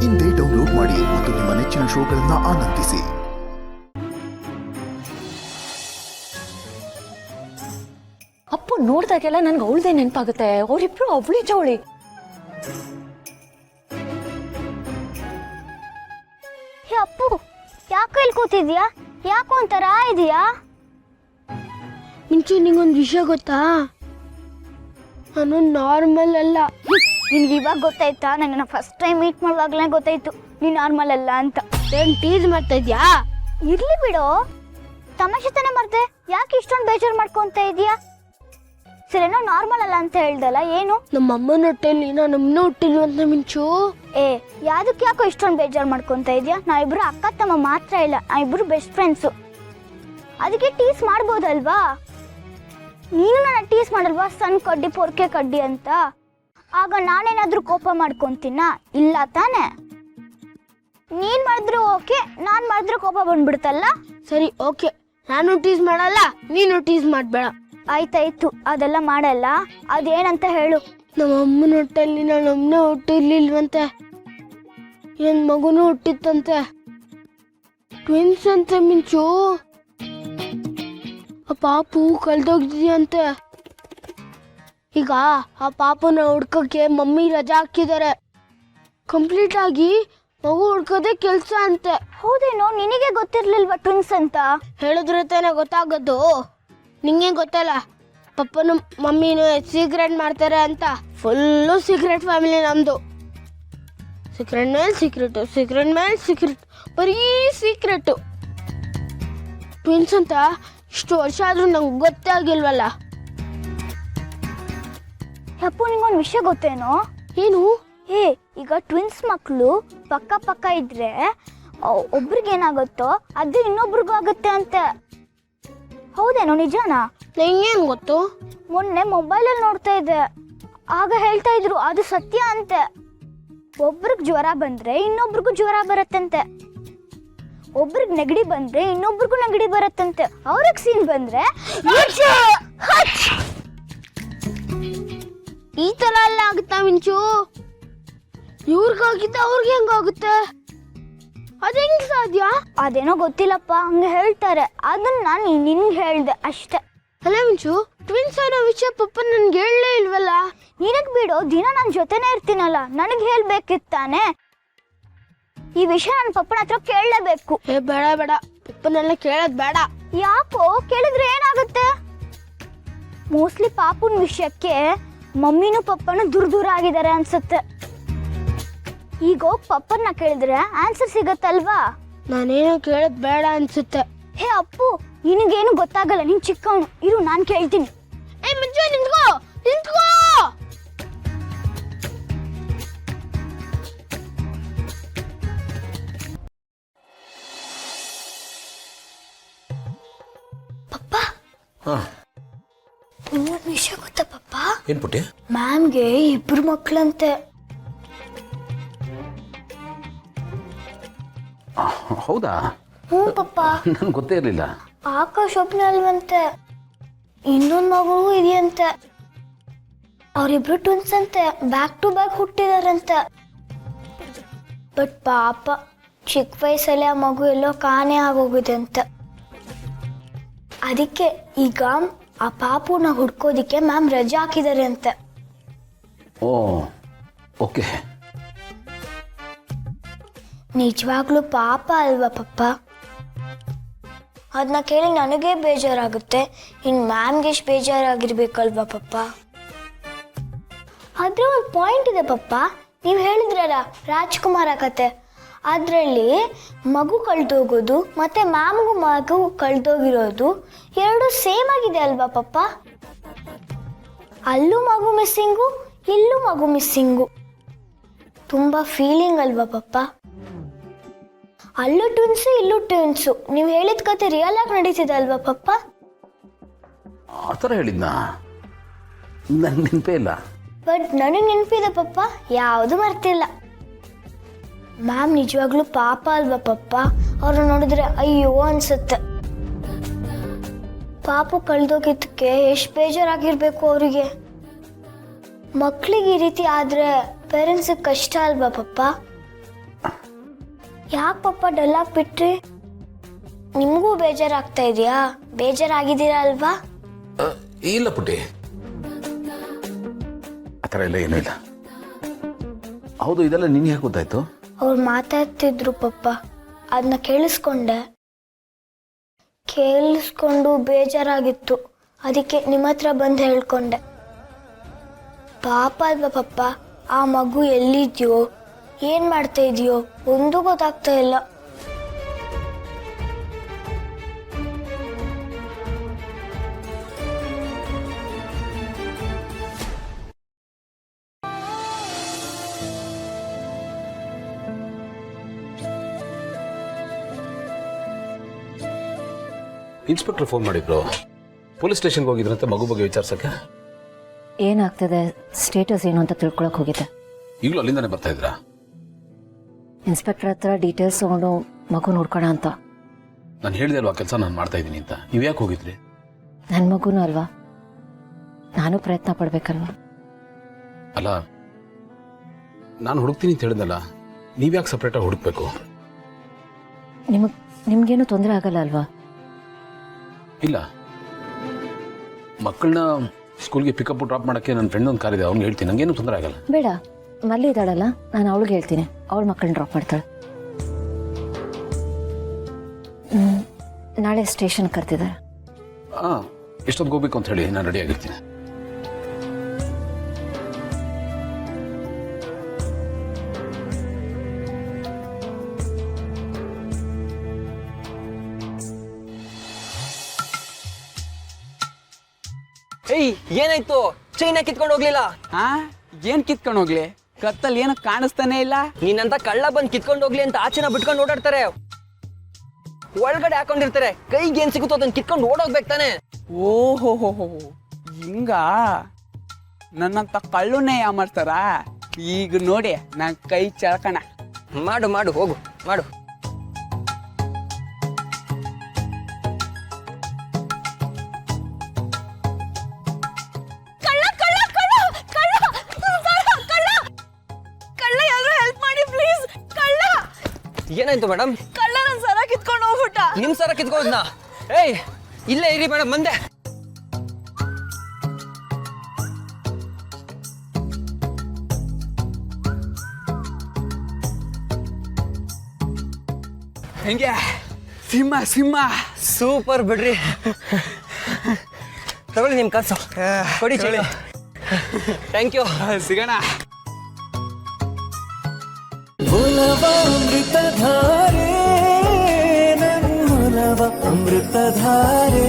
ಇಂದೇ ಡೌನ್ಲೋಡ್ ಮಾಡಿ ಮತ್ತು ನಿಮ್ಮ ನೆಚ್ಚಿನ ಶೋಗಳನ್ನ ಆನಂದಿಸಿ. ಅಪ್ಪು ನೋಡಿದಾಗೆಲ್ಲ ನನ್ಗೆ ಅವಳದೇ ನೆನಪಾಗುತ್ತೆ. ಅವರಿಬ್ರು ಅವಳಿ ಜವಳಿ. ಹೇ ಅಪ್ಪು, ಯಾಕೆ ಇಲ್ಲಿ ಕೂತಿದ್ಯಾ? ಯಾಕೋ ಒಂಥರ ಇದೆಯಾ? ಮಿಂಚು, ನಿಂಗೊಂದು ವಿಷಯ ಗೊತ್ತಾ? ನಾನು ನಾರ್ಮಲ್ ಅಲ್ಲ. ನಿನ್ಗೆ ಇವಾಗ ಗೊತ್ತಾಯ್ತಾ? ನನ್ನ ಫಸ್ಟ್ ಟೈಮ್ ಮೀಟ್ ಮಾಡುವಾಗಲೇ ಗೊತ್ತಾಯ್ತು ನೀನು ನಾರ್ಮಲ್ ಅಲ್ಲ ಅಂತ. ಏನ್ ಟೀಸ್ ಮಾಡ್ತಾ ಇದ್ಯಾ? ಇರ್ಲಿ ಬಿಡು, ತಮಾಷೆ ತಾನೇ ಮಾಡ್ದೆ. ಯಾಕೆ ಇಷ್ಟೊಂದು ಬೇಜಾರು ಮಾಡ್ಕೊಂತ ಇದೀಯಾ? ಸರಿನೋ ನಾರ್ಮಲ್ ಅಲ್ಲ ಅಂತ ಹೇಳ್ದಲ್ಲ, ಏನು? ನಮ್ಮ ಅಮ್ಮನ ಹೊಟ್ಟೆಲಿ ನಮ್ಮನ್ನ ಹುಟ್ಟಿಲ್ವಂತ ಮಿಂಚು. ಯಾವ್ದಕ್ಕೆ ಯಾಕೋ ಇಷ್ಟೊಂದು ಬೇಜಾರು ಮಾಡ್ಕೊಂತ ಇದೀಯಾ? ನಾವಿಬ್ರು ಅಕ್ಕ ತಮ್ಮ ಮಾತ್ರ ಇಲ್ಲ, ನಾವಿಬ್ರು ಬೆಸ್ಟ್ ಫ್ರೆಂಡ್ಸು. ಅದಕ್ಕೆ ಟೀಸ್ ಮಾಡ್ಬೋದಲ್ವಾ? ನೀನು ನನ್ನ ಟೀಸ್ ಮಾಡಲ್ವಾ, ಸಣ್ಣ ಕಡ್ಡಿ ಪೊರ್ಕೆ ಕಡ್ಡಿ ಅಂತ? ಆಗ ನಾನೇನಾದ್ರೂ ಕೋಪ ಮಾಡ್ಕೊಂತೀನ? ಇಲ್ಲ ತಾನೆ? ನೀನ್ ಮಾಡಿದ್ರು ಓಕೆ, ನಾನ್ ಮಾಡಿದ್ರು ಕೋಪ ಬಂದ್ಬಿಡ್ತಲ್ಲ. ಸರಿ, ಓಕೆ, ನಾನು ಟೀಸ್ ಮಾಡಲ್ಲ, ನೀನು ಟೀಸ್ ಮಾಡ್ಬೇಡ. ಆಯ್ತಾಯ್ತು, ಅದೆಲ್ಲ ಮಾಡಲ್ಲ. ಅದೇನಂತ ಹೇಳು. ನಮ್ಮ ಅಮ್ಮನ ಹೊಟ್ಟೆಲಿ ನಮ್ಮನ್ನ ಹುಟ್ಟಿರ್ಲಿಲ್ವಂತೆ, ಏನ್ ಮಗುನೂ ಹುಟ್ಟಿತ್ತಂತೆ. ಟ್ವಿನ್ಸ್ ಅಂತೆ ಮಿಂಚು. ಆ ಪಾಪು ಕಳ್ದೋಗಿದೆಯಂತೆ. ಈಗ ಆ ಪಾಪನ ಹುಡ್ಕಕ್ಕೆ ಮಮ್ಮಿ ರಜಾ ಹಾಕಿದ್ದಾರೆ. ಕಂಪ್ಲೀಟ್ ಆಗಿ ಮಗು ಹುಡ್ಕೋದೇ ಕೆಲ್ಸ ಅಂತೆ. ಹೌದೇನೋ? ನಿನಗೆ ಗೊತ್ತಿರ್ಲಿಲ್ವಾ ಟ್ವಿನ್ಸ್ ಅಂತ? ಹೇಳಿದ್ರೆ ತಾನೇ ಗೊತ್ತಾಗೋದು. ನಿಂಗೆ ಗೊತ್ತಲ್ಲ, ಪಪ್ಪನ ಮಮ್ಮಿನೂ ಸೀಕ್ರೆಟ್ ಮಾಡ್ತಾರೆ ಅಂತ. ಫುಲ್ಲು ಸೀಕ್ರೆಟ್ ಫ್ಯಾಮಿಲಿ ನಮ್ದು. ಸೀಕ್ರೆಟ್ ಮೇಲೆ ಸೀಕ್ರೆಟ್, ಸೀಕ್ರೆಟ್ ಮೇಲೆ ಸೀಕ್ರೆಟ್, ಬರೀ ಸೀಕ್ರೆಟ್. ಟ್ವಿನ್ಸ್ ಅಂತ ಇಷ್ಟು ವರ್ಷ ಆದ್ರೂ ನಂಗೆ ಗೊತ್ತೇ ಆಗಿಲ್ವಲ್ಲ. ಅಪ್ಪು, ನಿಂಗೊಂದು ವಿಷಯ ಗೊತ್ತೇನೋ? ಏನು? ಈಗ ಟ್ವಿನ್ಸ್ ಮಕ್ಕಳು ಪಕ್ಕ ಪಕ್ಕ ಇದ್ರೆ ಒಬ್ರಿಗೇನಾಗುತ್ತೋ ಅದು ಇನ್ನೊಬ್ರಿಗೂ ಆಗುತ್ತೆ ಅಂತೆ. ಹೌದೇನೋ? ನಿಜಾನಾ? ನಂಗೇನು ಗೊತ್ತು? ಮೊನ್ನೆ ಮೊಬೈಲಲ್ಲಿ ನೋಡ್ತಾ ಇದ್ದೆ, ಆಗ ಹೇಳ್ತಾ ಇದ್ರು ಅದು ಸತ್ಯ ಅಂತೆ. ಒಬ್ರಿಗೆ ಜ್ವರ ಬಂದ್ರೆ ಇನ್ನೊಬ್ರಿಗೂ ಜ್ವರ ಬರತ್ತಂತೆ. ಒಬ್ರಿಗೆ ನೆಗಡಿ ಬಂದ್ರೆ ಇನ್ನೊಬ್ರಿಗೂ ನೆಗಡಿ ಬರತ್ತಂತೆ. ಅವ್ರಿಗೆ ಸೀನ್ ಬಂದ್ರೆ ಈ ತರ ಎಲ್ಲ ಆಗುತ್ತಾ ಮಿಂಚು? ಇವ್ರಿಗಾಗಿದ್ದ ಅವ್ರಿಗೆ ಹೆಂಗಾಗುತ್ತೆ? ಅದ ಹೆಂಗ್ ಸಾಧ್ಯ? ಅದೇನೋ ಗೊತ್ತಿಲ್ಲಪ್ಪ, ಹಂಗೆ ಹೇಳ್ತಾರೆ. ಅದನ್ನ ನಾನು ನಿನ್ಗೆ ಹೇಳ್ದೆ ಅಷ್ಟೆ. ಅಲ್ಲ ಮಿಂಚು, ಟ್ವಿನ್ಸ್ ಅನ್ನೋ ವಿಷಯ ಪಪ್ಪ ನನ್ಗೆ ಹೇಳಲೇ ಇಲ್ವಲ್ಲ. ನಿನಗ್ ಬಿಡು, ದಿನ ನನ್ನ ಜೊತೆನೇ ಇರ್ತೀನಲ್ಲ, ನನಗೆ ಹೇಳ್ಬೇಕಿತ್ತಾನೆ. ಈ ವಿಷಯ ನನ್ನ ಪಪ್ಪನ ಹತ್ರ ಕೇಳಲೇಬೇಕು. ಬೇಡ ಬೇಡ, ಪಪ್ಪನೆಲ್ಲ ಕೇಳೋದ್ ಬೇಡ. ಯಾಕೋ? ಕೇಳಿದ್ರೆ ಏನಾಗುತ್ತೆ? ಮೋಸ್ಟ್ಲಿ ಪಾಪುನ್ ವಿಷಯಕ್ಕೆ ಮಮ್ಮಿನೂ ಪಪ್ಪನು ದೂರ ಆಗಿದ್ದಾರೆ ಅನ್ಸುತ್ತೆ. ಈಗ ಹೋಗಿ ಪಪ್ಪನ್ನ ಕೇಳಿದ್ರೆ ಆನ್ಸರ್ ಸಿಗತ್ತಲ್ವಾ? ನಾನೇನು ಕೇಳೋದ್ ಬೇಡ ಅನ್ಸುತ್ತೆ. ಹೇ ಅಪ್ಪು, ನಿನಗೇನು ಗೊತ್ತಾಗಲ್ಲ, ನೀನ್ ಚಿಕ್ಕವನು. ಇರು, ನಾನು ಕೇಳ್ತೀನಿ. ಮಿಂಚು, ನಿಂತ್ಕೋ ನಿಂತ್ಕೋ. ಪಪ್ಪ, ನಿಮ್ಗೊಂದು ವಿಷಯ ಗೊತ್ತಾ ಪಪ್ಪ? ಏನ್ ಪುಟ್ಟಿ? ಮ್ಯಾಮ್ಗೆ ಇಬ್ರು ಮಕ್ಳಂತೆ. ಹೌದಾ? ಹ್ಞೂ ಪಪ್ಪ. ನನ್ಗೆ ಗೊತ್ತೇ ಇರಲಿಲ್ಲ. ಆಕಾಶ್ ಒಬ್ನೇ ಅಲ್ವಂತೆ, ಇನ್ನೊಂದು ಮಗು ಇದೆಯಂತೆ. ಅವರಿಬ್ರು ಟ್ವಿನ್ಸ್ ಅಂತೆ, ಬ್ಯಾಕ್ ಟು ಬ್ಯಾಕ್ ಹುಟ್ಟಿದಾರಂತೆ. ಬಟ್ ಪಾಪ ಚಿಕ್ಕ ವಯಸ್ಸಲ್ಲಿ ಆ ಮಗು ಎಲ್ಲೋ ಕಾಣೆ ಆಗೋಗಿದೆ ಅಂತ. ಅದಕ್ಕೆ ಈಗ ಆ ಪಾಪುನ ಹುಡ್ಕೋದಿಕ್ಕೆ ಮ್ಯಾಮ್ ರಜೆ ಹಾಕಿದ್ದಾರೆ ಅಂತೆ. ಓ, ಓಕೆ. ನಿಜವಾಗ್ಲೂ ಪಾಪ ಅಲ್ವಾ ಪಪ್ಪ? ಅದನ್ನ ಕೇಳಿ ನನಗೇ ಬೇಜಾರಾಗುತ್ತೆ, ಇನ್ನು ಮ್ಯಾಮ್ಗೆ ಎಷ್ಟು ಬೇಜಾರಾಗಿರ್ಬೇಕಲ್ವಾ ಪಪ್ಪ? ಆದ್ರೆ ಒಂದು ಪಾಯಿಂಟ್ ಇದೆ ಪಪ್ಪ. ನೀವು ಹೇಳಿದ್ರಲ್ಲ ರಾಜ್ಕುಮಾರ ಕತೆ, ಅದರಲ್ಲಿ ಮಗು ಕಳೆದೋಗೋದು ಮತ್ತೆ ಮ್ಯಾಮ್ಗೂ ಮಗು ಕಳೆದೋಗಿರೋದು ಎರಡು ಸೇಮ್ ಆಗಿದೆ ಅಲ್ವಾ ಪಪ್ಪ? ಅಲ್ಲೂ ಮಗು ಮಿಸ್ಸಿಂಗು, ಇಲ್ಲೂ ಮಗು ಮಿಸ್ಸಿಂಗು. ತುಂಬ ಫೀಲಿಂಗ್ ಅಲ್ವಾ ಪಪ್ಪ? ಅಲ್ಲೂ ಟ್ವಿನ್ಸು, ಇಲ್ಲೂ ಟ್ವಿನ್ಸು. ನೀವು ಹೇಳಿದ ಕತೆ ರಿಯಲ್ ಆಗಿ ನಡೀತಿದೆ ಅಲ್ವಾ ಪಪ್ಪ? ಆ ಥರ ಹೇಳಿದ್ನಾ? ನಂಗೆ ನೆನಪೇ ಇಲ್ಲ. ಬಟ್ ನನಗೆ ನೆನಪಿದೆ ಪಪ್ಪ, ಯಾವುದು ಮರ್ತಿಲ್ಲ. ಮ್ಯಾಮ್ ನಿಜವಾಗ್ಲೂ ಪಾಪ ಅಲ್ವಾ ಪಪ್ಪ? ಅವ್ರನ್ನ ನೋಡಿದ್ರೆ ಅಯ್ಯೋ ಅನ್ಸುತ್ತೆ. ಪಾಪು ಕಳೆದೋಗಿದ್ದಕ್ಕೆ ಎಷ್ಟು ಬೇಜಾರಾಗಿರ್ಬೇಕು ಅವರಿಗೆ. ಮಕ್ಕಳಿಗೆ ಈ ರೀತಿ ಆದರೆ ಪೇರೆಂಟ್ಸಿಗೆ ಕಷ್ಟ ಅಲ್ವಾ ಪಪ್ಪ? ಯಾಕೆ ಪಪ್ಪ ಡಲ್ಲಾಗಿ ಬಿಟ್ರಿ? ನಿಮಗೂ ಬೇಜಾರಾಗ್ತಾ ಇದೆಯಾ? ಬೇಜಾರಾಗಿದ್ದೀರಾ ಅಲ್ವಾ? ಇಲ್ಲ ಪುಟ್ಟಿ, ಆ ಥರ ಎಲ್ಲ ಏನೂ ಇಲ್ಲ. ಹೌದು, ಇದೆಲ್ಲ ನಿನ್ಗೆ ಯಾಕೆ ಗೊತ್ತಾಯ್ತು? ಅವ್ರು ಮಾತಾಡ್ತಿದ್ರು ಪಪ್ಪ, ಅದನ್ನ ಕೇಳಿಸ್ಕೊಂಡು ಬೇಜಾರಾಗಿತ್ತು. ಅದಕ್ಕೆ ನಿಮ್ಮ ಹತ್ರ ಬಂದು ಹೇಳ್ಕೊಂಡೆ. ಪಾಪ ಅಲ್ವಾ ಪಪ್ಪ, ಆ ಮಗು ಎಲ್ಲಿದ್ಯೋ, ಏನು ಮಾಡ್ತಾ ಇದೆಯೋ ಒಂದೂ ಗೊತ್ತಾಗ್ತಾ ಇಲ್ಲ. ಇನ್ಸ್ಪೆಕ್ಟರ್ ಫೋನ್ ಮಾಡಿದ್ರು, ಪೊಲೀಸ್ ಸ್ಟೇಷನ್ಗೆ ಹೋಗಿದ್ರಂತೆ ಮಗು ಬಗ್ಗೆ ವಿಚಾರಿಸಕ್ಕೆ. ಏನಾಗ್ತದೆ, ಸ್ಟೇಟಸ್ ಏನು ಅಂತ ತಿಳ್ಕೊಳಕ್ ಹೋಗಿದ್ದೆ. ಈಗಲೂ ಅಲ್ಲಿಂದಾನೆ ಬರ್ತಾ ಇದ್ರಾ? ಇನ್ಸ್ಪೆಕ್ಟರ್ ಹತ್ರ ಡೀಟೇಲ್ಸ್ ತಗೊಂಡು ಮಗು ನೋಡ್ಕೋಣ ಅಂತ. ನಾನು ಹೇಳಿದೆ ಅಲ್ವಾ ಕೆಲಸ ನಾನು ಮಾಡ್ತಾ ಇದ್ದೀನಿ ಅಂತ. ನೀವು ಯಾಕೆ ಹೋಗಿದ್ರಿ? ನನ್ನ ಮಗುನೂ ಅಲ್ವಾ, ನಾನು ಪ್ರಯತ್ನ ಪಡ್ಬೇಕಲ್ವಾ. ಅಲ್ಲ, ನಾನು ಹುಡುಕ್ತೀನಿ ಅಂತ ಹೇಳಿದ್ನಲ್ಲ, ನೀವ್ಯಾಕೆ ಸಪ್ರೇಟಾಗಿ ಹುಡುಕ್ಬೇಕು? ನಿಮ್ಗೇನು ತೊಂದರೆ ಆಗಲ್ಲ ಅಲ್ವಾ? ಇಲ್ಲ, ಮಕ್ಕಳನ್ನ ಸ್ಕೂಲ್ಗೆ ಪಿಕಪ್ ಡ್ರಾಪ್ ಮಾಡೋಕ್ಕೆ ನನ್ನ ಫ್ರೆಂಡ್ ಒಂದು ಕಾರ್ ಇದೆ, ಅವ್ನಿಗೆ ಹೇಳ್ತೀನಿ, ನಂಗೇನು ತೊಂದರೆ ಆಗಲ್ಲ. ಬೇಡ, ಮಲ್ಲಿ ಇದ್ದಾಳಲ್ಲ, ನಾನು ಅವಳಿಗೆ ಹೇಳ್ತೀನಿ, ಅವಳ ಮಕ್ಕಳನ್ನ ಡ್ರಾಪ್ ಮಾಡ್ತಾಳೆ. ನಾಳೆ ಸ್ಟೇಷನ್ ಕರ್ತಿದ್ದಾರೆ. ಹಾಂ, ಎಷ್ಟೊತ್ತಿಗೆ ಹೋಗ್ಬೇಕು ಅಂತ ಹೇಳಿ, ನಾನು ರೆಡಿ ಆಗಿರ್ತೀನಿ. ಏಯ್, ಏನಾಯ್ತು? ಚೈನ ಕಿತ್ಕೊಂಡು ಹೋಗ್ಲಿಲ್ಲ? ಹಾ, ಏನ್ ಕಿತ್ಕೊಂಡು ಹೋಗ್ಲಿ? ಕತ್ತಲ್ಲಿ ಏನು ಕಾಣಿಸ್ತಾನೆ ಇಲ್ಲ. ನೀನಂತ ಕಳ್ಳ ಬಂದ್ ಕಿತ್ಕೊಂಡು ಹೋಗ್ಲಿ ಅಂತ ಆಚೆನ ಬಿಟ್ಕೊಂಡು ಓಡಾಡ್ತಾರೆ. ಒಳಗಡೆ ಹಾಕೊಂಡಿರ್ತಾರೆ, ಕೈಗೆ ಏನ್ ಸಿಗುತ್ತೋ ಅದನ್ನ ಕಿತ್ಕೊಂಡು ಓಡೋಗ್ಬೇಕು ತಾನೆ. ಓಹೋ, ಹಿಂಗ ನನ್ನಂತ ಕಳ್ಳುನೇ ಯಾಮಾರ್ತಾರ? ಈಗ ನೋಡಿ ನನ್ ಕೈ ಚಳಕಣ. ಮಾಡು ಮಾಡು, ಹೋಗು ಮಾಡು. ಏನಾಯ್ತು ಮೇಡಮ್? ಕಳ್ಳ ನನ್ನ ಸರ ಕಿತ್ಕೊಂಡು ಹೋಗ್ಬಿಟ್ಟ. ನಿಮ್ ಸರ ಕಿತ್ಕೊಂಡ್ನಾ? ಏಯ್, ಇಲ್ಲೇ ಇರಿ ಮೇಡಮ್, ಬಂದೆ. ಹೆಂಗೆ? ಸಿಂಹ ಸೂಪರ್ ಬಿಡ್ರಿ. ತಗೊಳ್ಳಿ ನಿಮ್ ಕಾಸು, ಕೊಡಿ ಚಳಿ. Thank you. ಸಿಗೋಣ. ಅಮೃತಧಾರೆ, ನನ್ ಹೊಲವ ಅಮೃತಧಾರೆ.